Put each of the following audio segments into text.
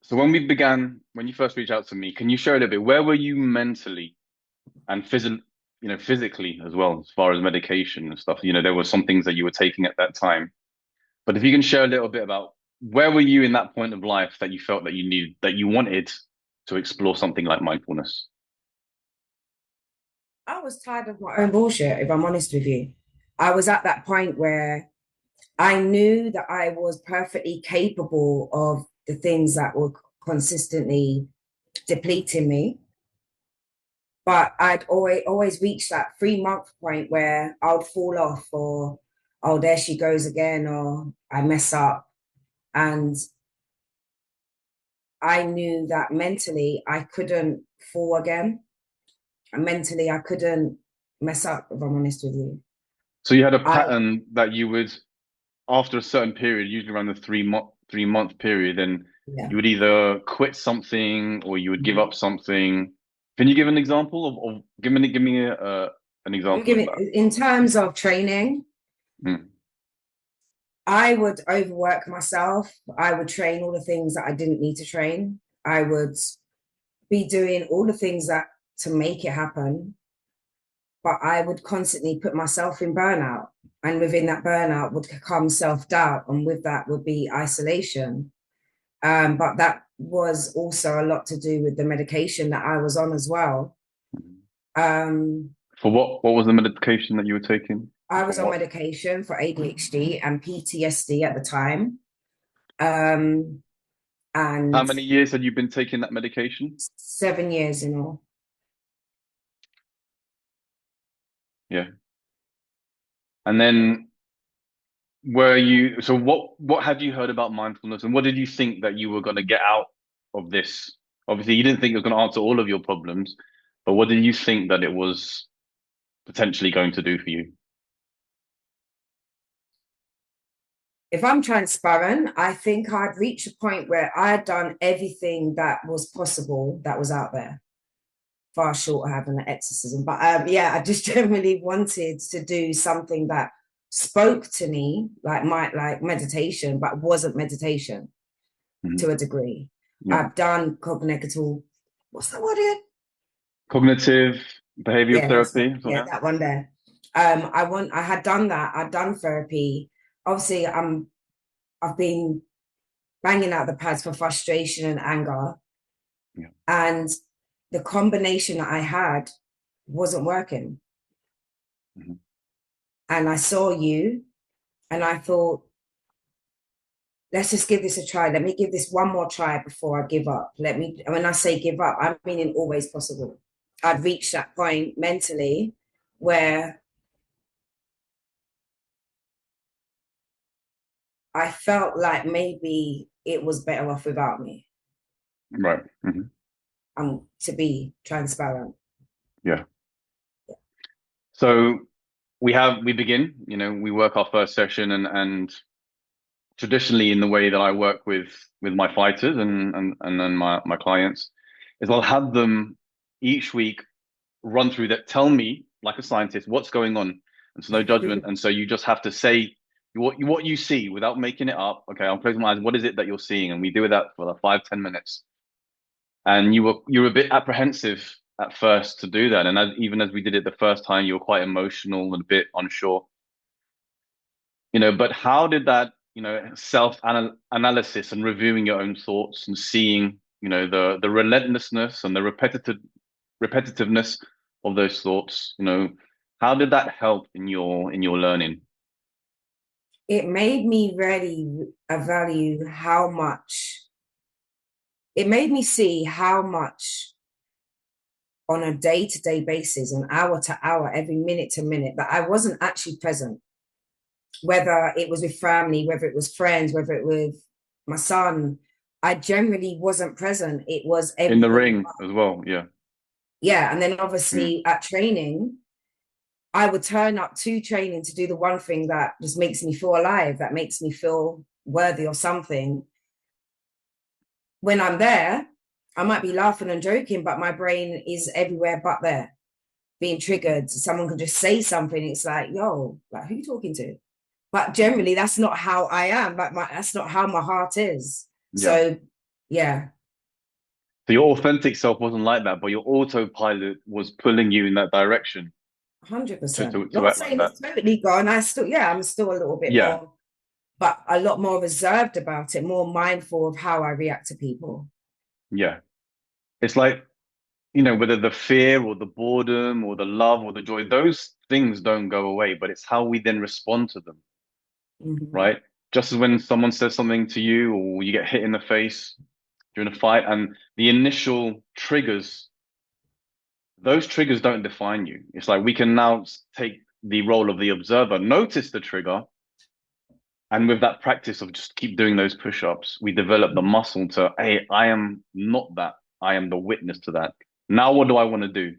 So when you first reached out to me, can you share a little bit? Where were you mentally and physically as well, as far as medication and stuff? There were some things that you were taking at that time. But if you can share a little bit about where were you in that point of life that you felt that you needed, that you wanted to explore something like mindfulness? I was tired of my own bullshit, if I'm honest with you. I was at that point where I knew that I was perfectly capable of the things that were consistently depleting me. But I'd always reach that 3 month point where I would fall off, or oh, there she goes again, or I mess up. And I knew that mentally I couldn't fall again. And mentally I couldn't mess up, if I'm honest with you. So you had a I pattern that you would, after a certain period, usually around the 3 month period, then yeah. you would either quit something or you would give up something. Can you give an example of give me an Let me example give of it that? in terms of training. Mm, I would overwork myself. I would train all the things that I didn't need to train. I would be doing all the things that to make it happen, but I would constantly put myself in burnout. And within that burnout would come self doubt, and with that would be isolation. But that was also a lot to do with the medication that I was on as well. mm. Um, For what was the medication that you were taking? I For was on what? medication for ADHD and PTSD at the time. Um, How and many years had you been taking that medication? 7 years in all. Yeah. And then were you, so what had you heard about mindfulness and what did you think that you were going to get out of this? Obviously, you didn't think it was going to answer all of your problems, but what did you think that it was potentially going to do for you? If I'm transparent, I think I'd reached a point where I had done everything that was possible that was out there, far short of having an exorcism. But yeah, I just generally wanted to do something that spoke to me, like meditation, but wasn't meditation Mhm. to a degree. Yeah. I've done cognitive, what's that word again? Cognitive behavioral Yeah, that's therapy. yeah, that one there. I had done that. I'd done therapy. Obviously, I've been banging out the pads for frustration and anger. Yeah. And the combination that I had wasn't working. Mhm. And I saw you and I thought, let's just give this a try. Let me give this one more try before I give up. When I say give up, I'm meaning always possible. I'd reached that point mentally where I felt like maybe it was better off without me. Right. To be transparent. Yeah. So we begin, we work our first session and traditionally in the way that I work with my fighters and then my clients is I'll have them each week run through that, tell me like a scientist what's going on, and so no judgment, and so you just have to say what you see without making it up. Okay, I'm closing my eyes. What is it that you're seeing? And we do that for like 5-10 minutes. And you were a bit apprehensive at first to do that, and even as we did it the first time, you were quite emotional and a bit unsure. But how did that, self analysis and reviewing your own thoughts and seeing, the relentlessness and the repetitiveness of those thoughts, how did that help in your learning? It made me really value how much, it made me see how much on a day to day basis, an hour to hour, every minute to minute, that I wasn't actually present, whether it was with family, whether it was friends, whether it was my son. I generally wasn't present. It was In the everything. ring as well, yeah. Yeah. And then Mm, obviously at training, I would turn up to training to do the one thing that just makes me feel alive, that makes me feel worthy or something. When I'm there, I might be laughing and joking, but my brain is everywhere but there, being triggered. Someone can just say something. It's like, yo, like who you talking to? But generally, that's not how I am. That's not how my heart is. yeah. So Yeah, So your authentic self wasn't like that, but your autopilot was pulling you in that direction 100%. to Not act like saying that. it's totally gone. I still, yeah, I'm still a little bit Yeah, more, but a lot more reserved about it, more mindful of how I react to people. yeah. It's like, whether the fear or the boredom or the love or the joy, those things don't go away, but it's how we then respond to them, Hmm. right? Just as when someone says something to you or you get hit in the face during a fight and the initial triggers, those triggers don't define you. It's like we can now take the role of the observer, notice the trigger, and with that practice of just keep doing those push-ups, we develop the muscle to, hey, I am not that. I am the witness to that. Now, what do I want to do?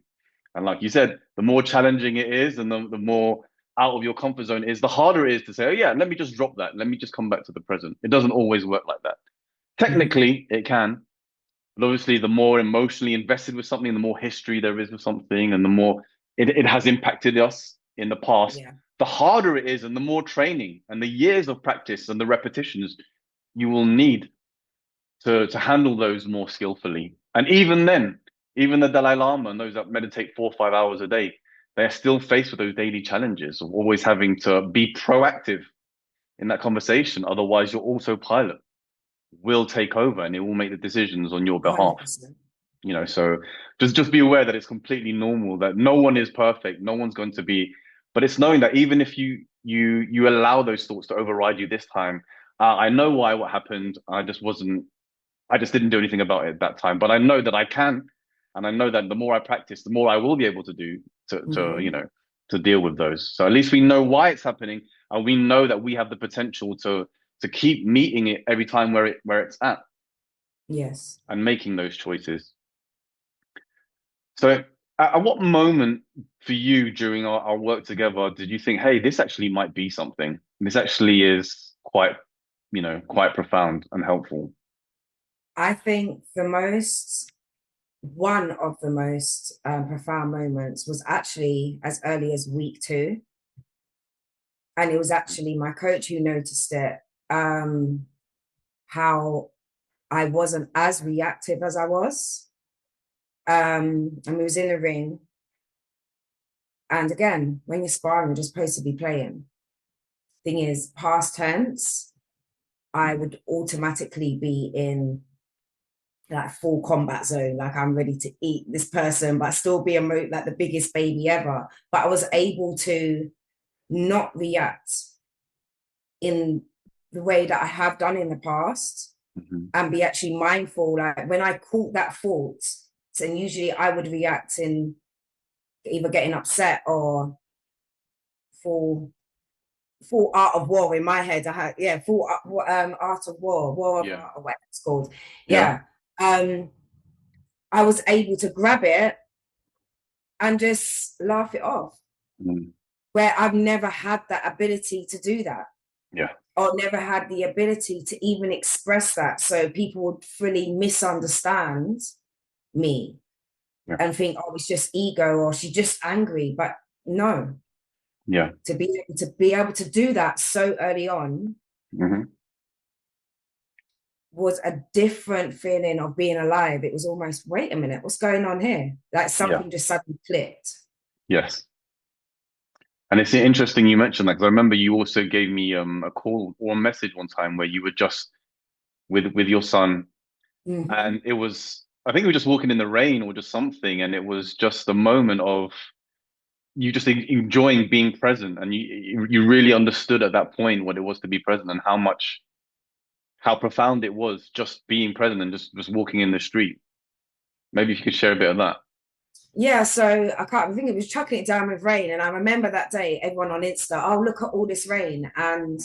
And like you said, the more challenging it is and the more out of your comfort zone it is, the harder it is to say, oh, yeah, let me just drop that. Let me just come back to the present. It doesn't always work like that. Hmm. Technically, it can. But obviously, the more emotionally invested with something, the more history there is with something, and the more it has impacted us in the past, Yeah. the harder it is, and the more training and the years of practice and the repetitions you will need to handle those more skillfully. And even then, even the Dalai Lama and those that meditate 4 or 5 hours a day, they're still faced with those daily challenges of always having to be proactive in that conversation. Otherwise, your autopilot will take over and it will make the decisions on your behalf. 100%. So just be aware that it's completely normal, that no one is perfect, no one's going to be, but it's knowing that even if you allow those thoughts to override you this time, I know why what happened. I just didn't do anything about it at that time, but I know that I can, and I know that the more I practice, the more I will be able to do Hmm. to deal with those. So at least we know why it's happening, and we know that we have the potential to keep meeting it every time where it's at Yes. and making those choices. So at what moment for you during our work together did you think, hey, this actually might be something? This actually is quite profound and helpful. I think one of the most profound moments was actually as early as week 2. And it was actually my coach who noticed it, how I wasn't as reactive as I was. And we was in the ring. And again, when you're sparring, you're just supposed to be playing. Thing is, past tense, I would automatically be in like full combat zone, like I'm ready to eat this person, but still be like the biggest baby ever. But I was able to not react in the way that I have done in the past Mhm. and be actually mindful. Like when I caught that thought, and usually I would react in either getting upset or full full art of war in my head. I had full art of war of Yeah. art or what it's called. Yeah. Yeah. Um, I was able to grab it and just laugh it off. Mm. Where I've never had that ability to do that, Yeah. or never had the ability to even express that. So people would fully misunderstand me Yeah. and think, oh, it's just ego or she's just angry. But no, Yeah. to be able to do that so early on Hmm. was a different feeling of being alive. It was almost, wait a minute, what's going on here? Like Yeah. something just suddenly clicked. Yes. And it's interesting you mentioned that because I remember you also gave me a call or a message one time where you were just with your son, Mm-hmm. and it was I think we were just walking in the rain or just something, and it was just a moment of you just enjoying being present, and you really understood at that point what it was to be present and how profound it was just being present and just walking in the street. Maybe if you could share a bit of that. Yeah, so I think it was chucking it down with rain. And I remember that day, everyone on Insta, oh, look at all this rain. And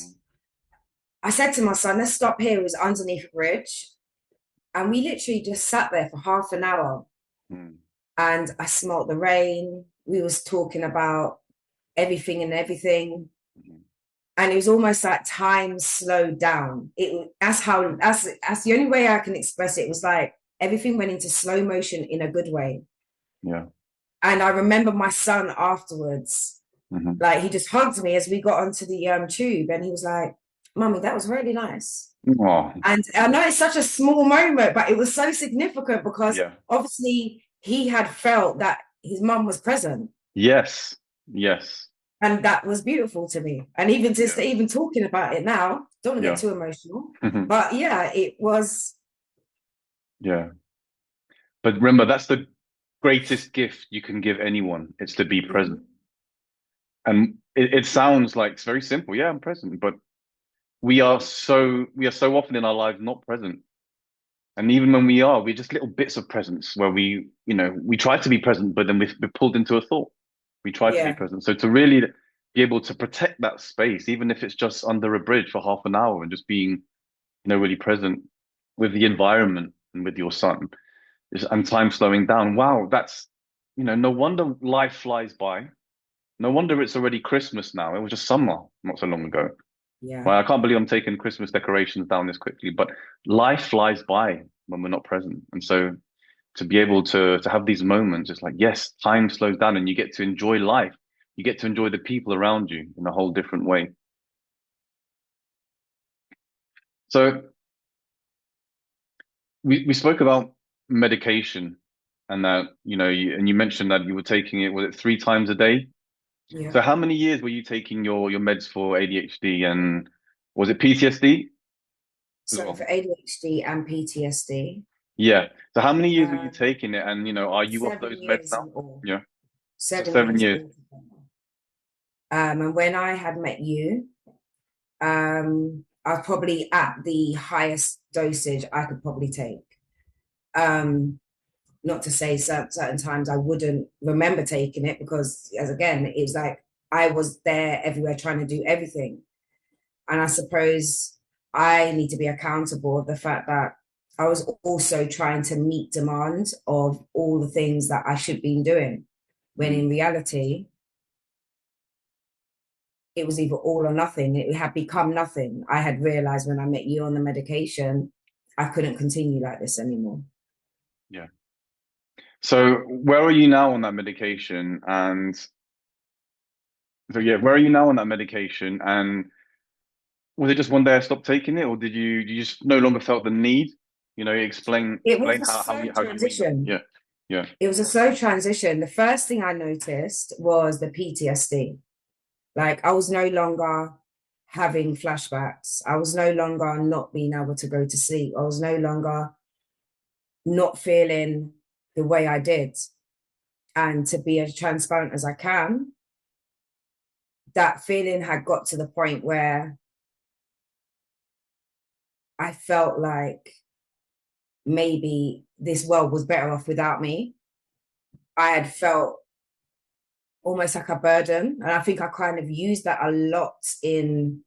I said to my son, let's stop here. It was underneath a bridge. And we literally just sat there for half an hour. Mm. And I smelt the rain. We was talking about everything and everything. Mm. And it was almost like time slowed down. That's the only way I can express it. It was like everything went into slow motion in a good way. Yeah. And I remember my son afterwards, Hmm. like he just hugged me as we got onto the tube, and he was like, "Mummy, that was really nice." Oh, And I know it's such a small moment, but it was so significant because yeah. obviously he had felt that his mum was present. Yes. Yes. And that was beautiful to me. And even just Yeah. even talking about it now, don't want to get Yeah. too emotional. But yeah, it was. Yeah. But remember, that's the greatest gift you can give anyone. It's to be present. Mhm. And it sounds like it's very simple. Yeah, I'm present, but we are so often in our lives not present. And even when we are, we're just little bits of presence where we try to be present, but then we're pulled into a thought. We try to be Yeah, present. So to really be able to protect that space, even if it's just under a bridge for half an hour and just being, really present with the environment and with your son, and time slowing down. Wow, no wonder life flies by. No wonder it's already Christmas now. It was just summer not so long ago. yeah. Well, I can't believe I'm taking Christmas decorations down this quickly, but life flies by when we're not present. And so to be able to have these moments, it's like, yes, time slows down and you get to enjoy life. You get to enjoy the people around you in a whole different way. So we spoke about medication and that, and you mentioned that you were taking it, was it 3 times a day? Yeah. So how many years were you taking your meds for ADHD, and was it PTSD as So well? for ADHD and PTSD, Yeah. So how many years were you um, taking it, and are you off those 7 meds years now? in all. Yeah. So 7 7 years years. altogether. And when I had met you, I was probably at the highest dosage I could probably take. Um, Not to say certain times I wouldn't remember taking it because, as again, it was like I was there everywhere trying to do everything. And I suppose I need to be accountable of the fact that I was also trying to meet demand of all the things that I should be doing, when Mhm. in reality, it was either all or nothing. It had become nothing. I had realized when I met you on the medication, I couldn't continue like this anymore. Yeah. So where are you now on that medication? And so yeah, where are you now on that medication? And was it just one day I stopped taking it, or did you just no longer felt the need? Explain It was explain a how you mean that. transition. Yeah. Yeah. It was a slow transition. The first thing I noticed was the PTSD. Like I was no longer having flashbacks. I was no longer not being able to go to sleep. I was no longer not feeling the way I did. And to be as transparent as I can, that feeling had got to the point where I felt like maybe this world was better off without me. I had felt almost like a burden. And I think I kind of used that a lot in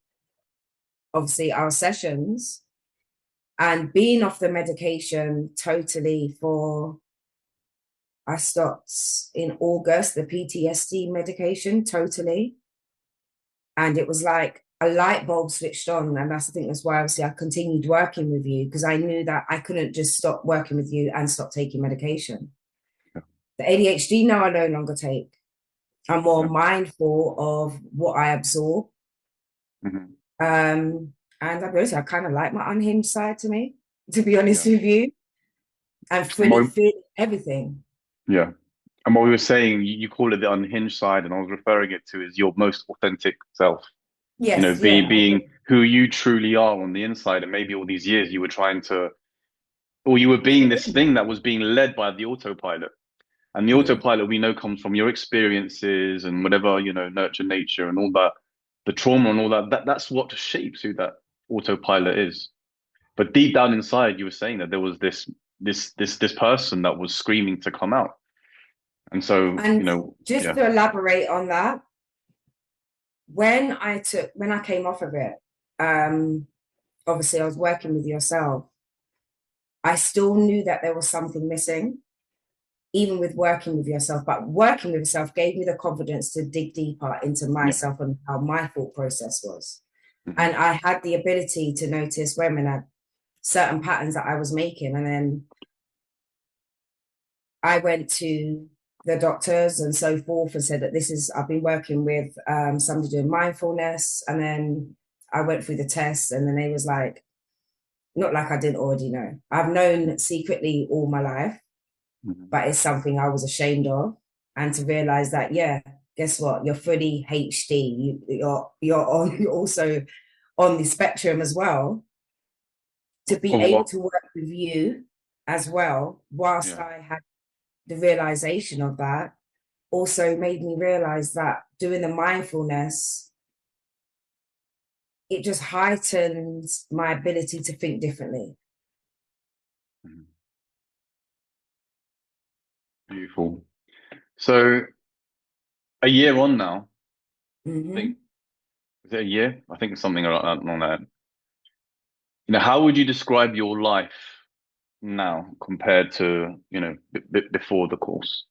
obviously our sessions, and being off the medication totally for, I stopped in August, the PTSD medication totally. And it was like a light bulb switched on. And that's, I think that's why obviously I continued working with you, because I knew that I couldn't just stop working with you and stop taking medication. The ADHD now I no longer take. I'm more Yeah. mindful of what I absorb. Hmm. And I'll be honest, I kind of like my unhinged side to me, to be honest Yeah. with you, and And fully feel everything. yeah. And what we were saying, you call it the unhinged side, and I was referring it to as your most authentic self. Yes, Being yeah, I being agree. who you truly are on the inside, and maybe all these years you were trying to, or you were being Fit this in. thing that was being led by the autopilot. And the Yeah. autopilot we know comes from your experiences and whatever, nurture nature and all that, the trauma and all that. That's what shapes who that autopilot is. But deep down inside, you were saying that there was this person that was screaming to come out. And so, And just yeah, to elaborate on that, when I came off of it, um, obviously I was working with yourself. I still knew that there was something missing, even with working with yourself. But working with yourself gave me the confidence to dig deeper into yeah, myself and how my thought process was. hmm And I had the ability to notice women had certain patterns that I was making. And then I went to the doctors and so forth and said that I've been working with somebody doing mindfulness. And then I went through the tests, and then they was like, not like I didn't already know. I've known secretly all my life, Mhm. but it's something I was ashamed of. And to realize that, yeah, guess what? You're fully HD. You're on you're also on the spectrum as well. To be Of able what? to work with you as well, whilst Yeah. I had the realization of that, also made me realize that doing the mindfulness, it just heightened my ability to think differently. Mhm. Beautiful. So a year on now, I think, Mm-hmm. is it a year? I think it's something on that. How would you describe your life now compared to, before the course?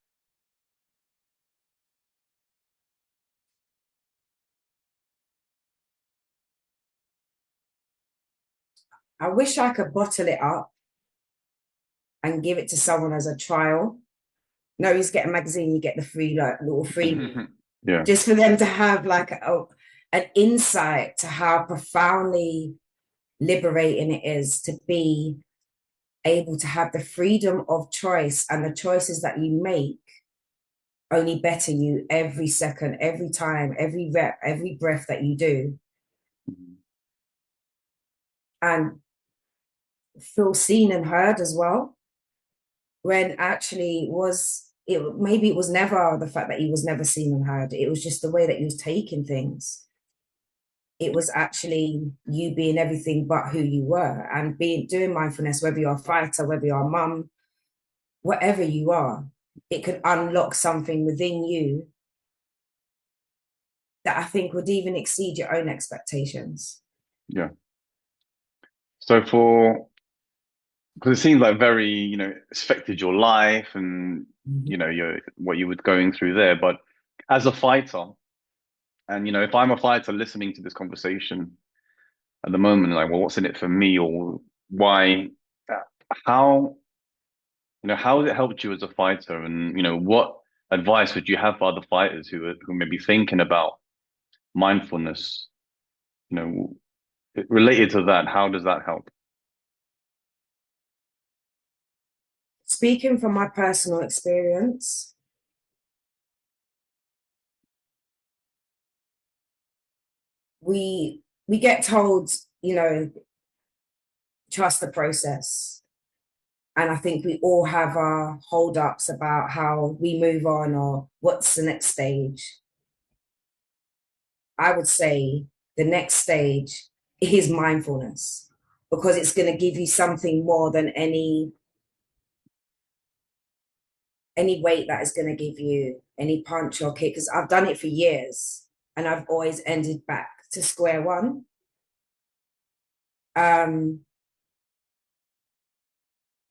I wish I could bottle it up and give it to someone as a trial. No, you just get a magazine, you get the free like little freebie, Yeah. just for them to have an insight to how profoundly liberating it is to be able to have the freedom of choice, and the choices that you make only better you every second, every time, every rep, every breath that you do, Mhm. and feel seen and heard as well. When actually was it maybe it was never the fact that he was never seen and heard. It was just the way that he was taking things. It was actually you being everything but who you were, and being doing mindfulness, whether you're a fighter, whether you're a mum, whatever you are, it could unlock something within you that I think would even exceed your own expectations. Yeah. So because it seems like very, it's affected your life and, Mm-hmm. your what you were going through there. But as a fighter, and, if I'm a fighter listening to this conversation at the moment, like, well, what's in it for me, or why, uh, how, how has it helped you as a fighter? And, what advice would you have for other fighters who may be thinking about mindfulness, you know, related to that? How does that help? Speaking from my personal experience, we get told, trust the process. And I think we all have our hold-ups about how we move on or what's the next stage. I would say the next stage is mindfulness, because it's going to give you something more than any weight that is going to give you any punch or kick. Because I've done it for years and I've always ended back to square one. Um,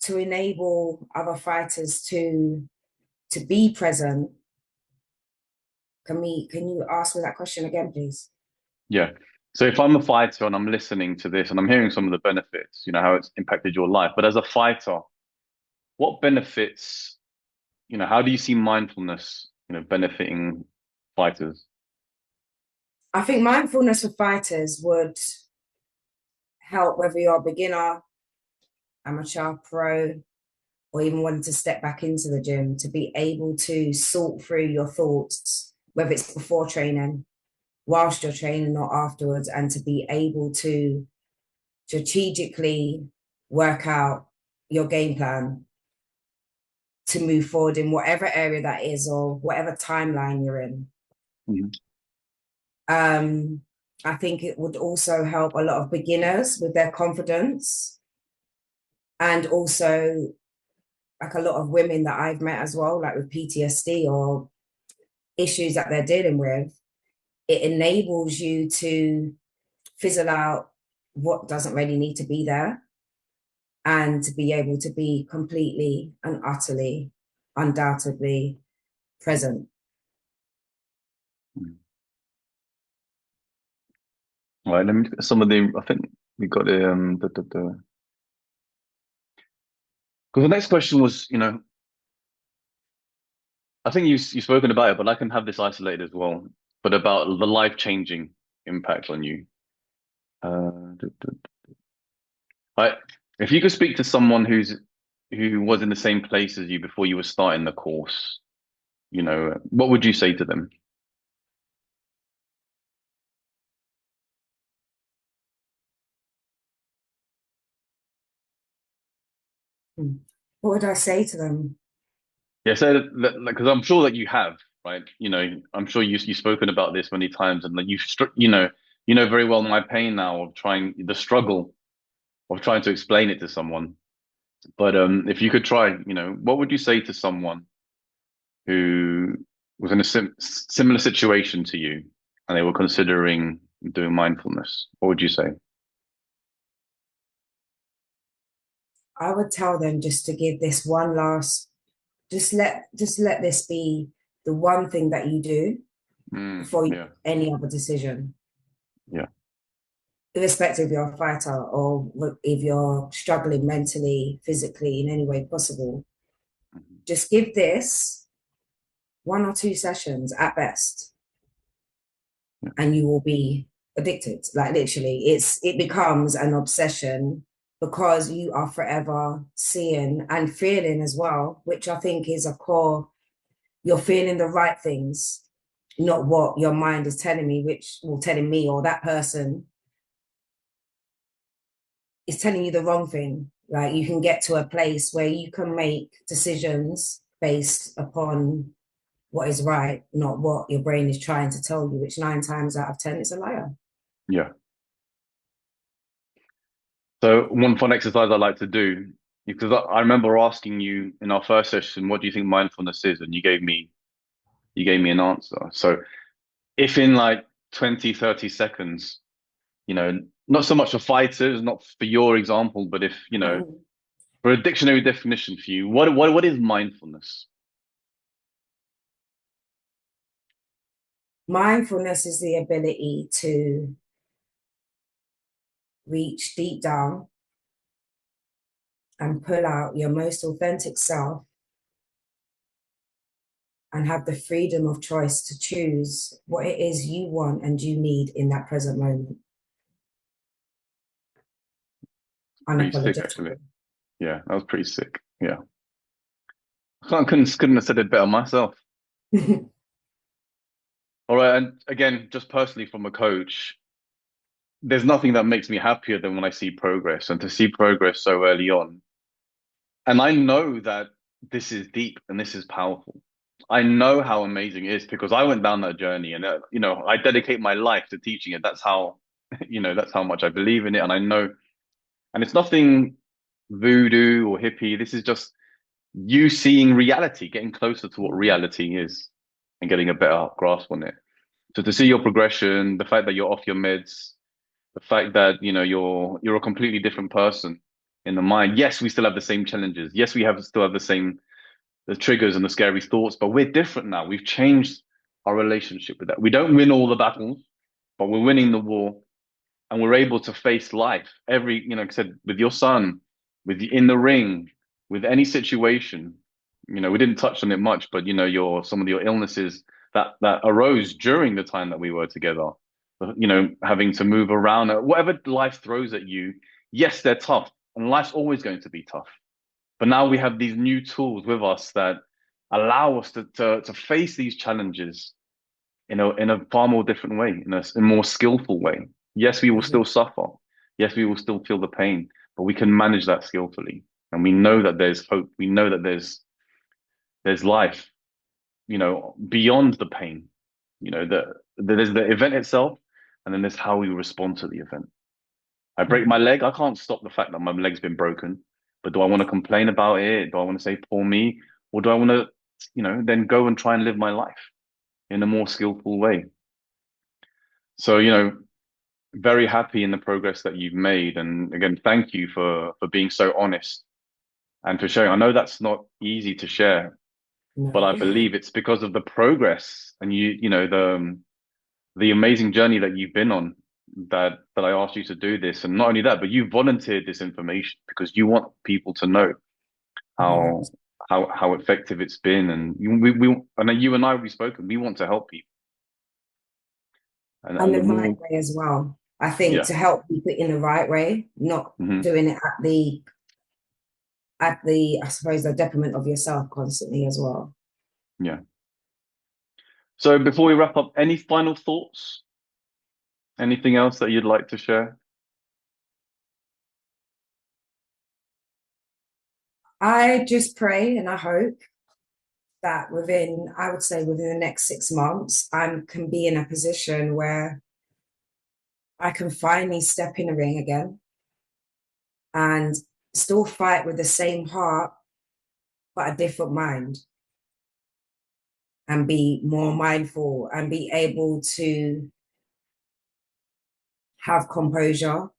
to enable other fighters to be present. Can you ask me that question again, please? Yeah. So if I'm a fighter and I'm listening to this and I'm hearing some of the benefits, how it's impacted your life, but as a fighter, what benefits, how do you see mindfulness, benefiting fighters? I think mindfulness for fighters would help whether you're a beginner, amateur, pro, or even wanting to step back into the gym, to be able to sort through your thoughts, whether it's before training, whilst you're training, or afterwards, and to be able to strategically work out your game plan to move forward in whatever area that is or whatever timeline you're in. Mhm. Um, I think it would also help a lot of beginners with their confidence, and also like a lot of women that I've met as well, like with PTSD or issues that they're dealing with. It enables you to fizzle out what doesn't really need to be there, and to be able to be completely and utterly, undoubtedly present. Mhm. All right, let me some of the. I think we got because the next question was, I think you've spoken about it, but I can have this isolated as well. But about the life changing impact on you. Uh, I, if you could speak to someone who was in the same place as you before you were starting the course, what would you say to them? Hmm. What would I say to them? Yeah, so because I'm sure that you have, right? I'm sure you've spoken about this many times, and that you know very well my pain now of trying the struggle of trying to explain it to someone. But if you could try, what would you say to someone who was in a similar situation to you, and they were considering doing mindfulness? What would you say? I would tell them just to give this one last, just let this be the one thing that you do before you Yeah, make any other decision, yeah, irrespective if you're a fighter or if you're struggling mentally, physically, in any way possible. mhm, Just give this 1 or 2 sessions at best, yeah, and you will be addicted. Like literally, it becomes an obsession because you are forever seeing and feeling as well, which I think is a core. You're feeling the right things, not what your mind is telling me, which will telling me or that person is telling you the wrong thing. Like you can get to a place where you can make decisions based upon what is right, not what your brain is trying to tell you, which 9 times out of 10 is a liar. yeah. So one fun exercise I like to do, because I remember asking you in our first session, what do you think mindfulness is? And you gave me an answer. So if in like 20, 30 seconds, not so much for fighters, not for your example, but if, for a dictionary definition for you, what is mindfulness? Mindfulness is the ability to reach deep down and pull out your most authentic self and have the freedom of choice to choose what it is you want and you need in that present moment, Pretty sick, actually. unapologetically. Yeah, that was pretty sick. Yeah. Couldn't have said it better myself. All right. And again, just personally from a coach, there's nothing that makes me happier than when I see progress and to see progress so early on. And I know that this is deep and this is powerful. I know how amazing it is because I went down that journey and, I dedicate my life to teaching it. That's how, that's how much I believe in it. And I know, and it's nothing voodoo or hippie. This is just you seeing reality, getting closer to what reality is and getting a better grasp on it. So to see your progression, the fact that you're off your meds, the fact that you're a completely different person in the mind. Yes, we still have the same challenges. Yes, we have still have the triggers and the scary thoughts, but we're different now. We've changed our relationship with that. We don't win all the battles, but we're winning the war, and we're able to face life every, like I said, with your son, with in the ring, with any situation. We didn't touch on it much, but your some of your illnesses that arose during the time that we were together. Having to move around, whatever life throws at you. Yes, they're tough, and life's always going to be tough. But now we have these new tools with us that allow us to face these challenges in a far more different way, in a more skillful way. Yes, we will still suffer. Yes, we will still feel the pain, but we can manage that skillfully. And we know that there's hope. We know that there's life, beyond the pain. There's the event itself, and then there's how we respond to the event. I break my leg. I can't stop the fact that my leg's been broken. But do I want to complain about it? Do I want to say poor me? Or do I want to, then go and try and live my life in a more skillful way? So, very happy in the progress that you've made. And again, thank you for being so honest and for sharing. I know that's not easy to share, but I No. believe it's because of the progress and the amazing journey that you've been on that I asked you to do this. And not only that, but you volunteered this information because you want people to know how 100%. how effective it's been. And we and then you and I we've spoken. We want to help people, and And the the right more way as well. I think Yeah. to help keep it in the right way, not Hmm. doing it I suppose the detriment of yourself constantly as well. Yeah. So before we wrap up, any final thoughts? Anything else that you'd like to share? I just pray and I hope that I would say within the next 6 months, I can be in a position where I can finally step in a ring again and still fight with the same heart, but a different mind, and be more mindful and be able to have composure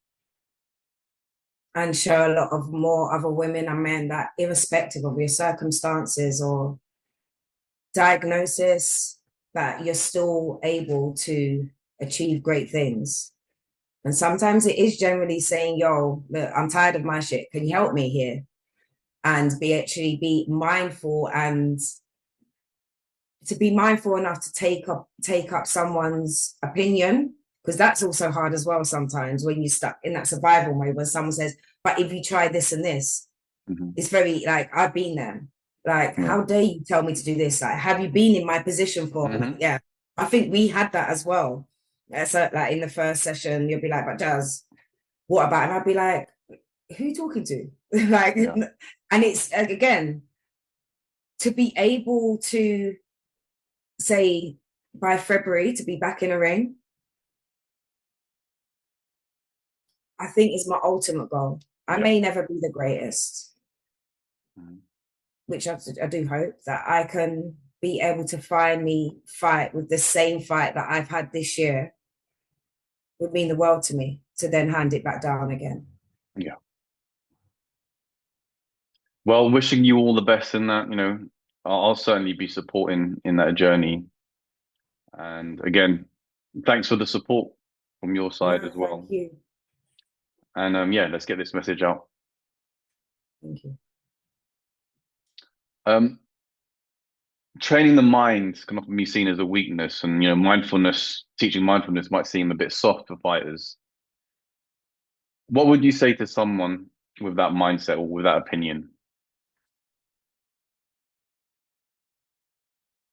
and show a lot of more other women and men that irrespective of your circumstances or diagnosis, that you're still able to achieve great things. And sometimes it is generally saying, yo, look, I'm tired of my shit. Can you help me here? And be mindful, and to be mindful enough to take up someone's opinion, because that's also hard as well sometimes when you're stuck in that survival mode when someone says, but if you try this and this, Hmm. it's very like I've been there. Like, Yeah. how dare you tell me to do this? Like, have you been in my position for? Like, Hmm. yeah, I think we had that as well. So, like in the first session, you'll be like, "But Jazz, what about?" And I'd be like, "Who are you talking to?" Like, Yeah. and it's again to be able to say by February to be back in a ring, I think is my ultimate goal. I Yeah. may never be the greatest, Mhm. which I do hope that I can be able to finally fight with the same fight that I've had this year would mean the world to me to then hand it back down again. Yeah. Well, wishing you all the best in that, I'll certainly be supporting in that journey. And again, thanks for the support from your side No, as thank well. you. And yeah, let's get this message out. Thank you. Um, Training the mind can often be seen as a weakness, and teaching mindfulness might seem a bit soft for fighters. What would you say to someone with that mindset or with that opinion?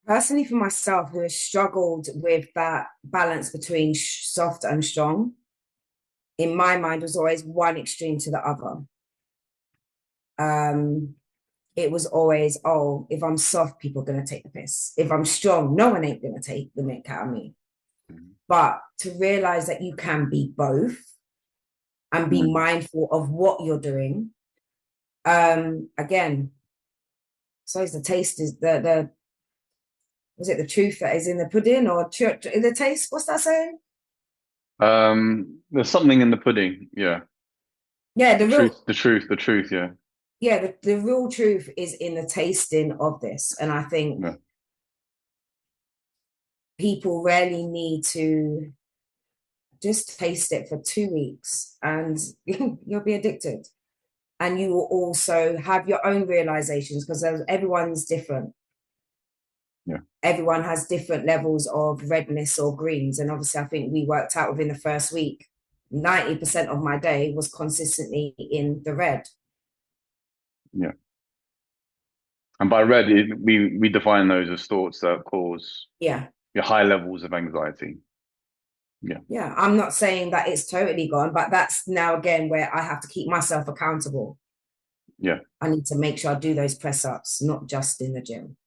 Personally, for myself, who has struggled with that balance between soft and strong, in my mind was always one extreme to the other. Um, it was always, oh, if I'm soft, people are going to take the piss. If I'm strong, no one ain't going to take the mick out of me. But to realize that you can be both and be Mm. mindful of what you're doing. Again, so the taste is the was it the truth that is in the pudding or the taste? What's that saying? There's something in the pudding. Yeah. Yeah, The truth, the truth, the truth. Yeah. the real truth is in the tasting of this. And I think Yeah. people really need to just taste it for 2 weeks and you'll be addicted. And you will also have your own realizations because everyone's different. Yeah. Everyone has different levels of redness or greens. And obviously, I think we worked out within the first week, 90% of my day was consistently in the red. Yeah. And by red, we define those as thoughts that cause Yeah. your high levels of anxiety. Yeah. Yeah. I'm not saying that it's totally gone, but that's now again where I have to keep myself accountable. Yeah. I need to make sure I do those press ups, not just in the gym.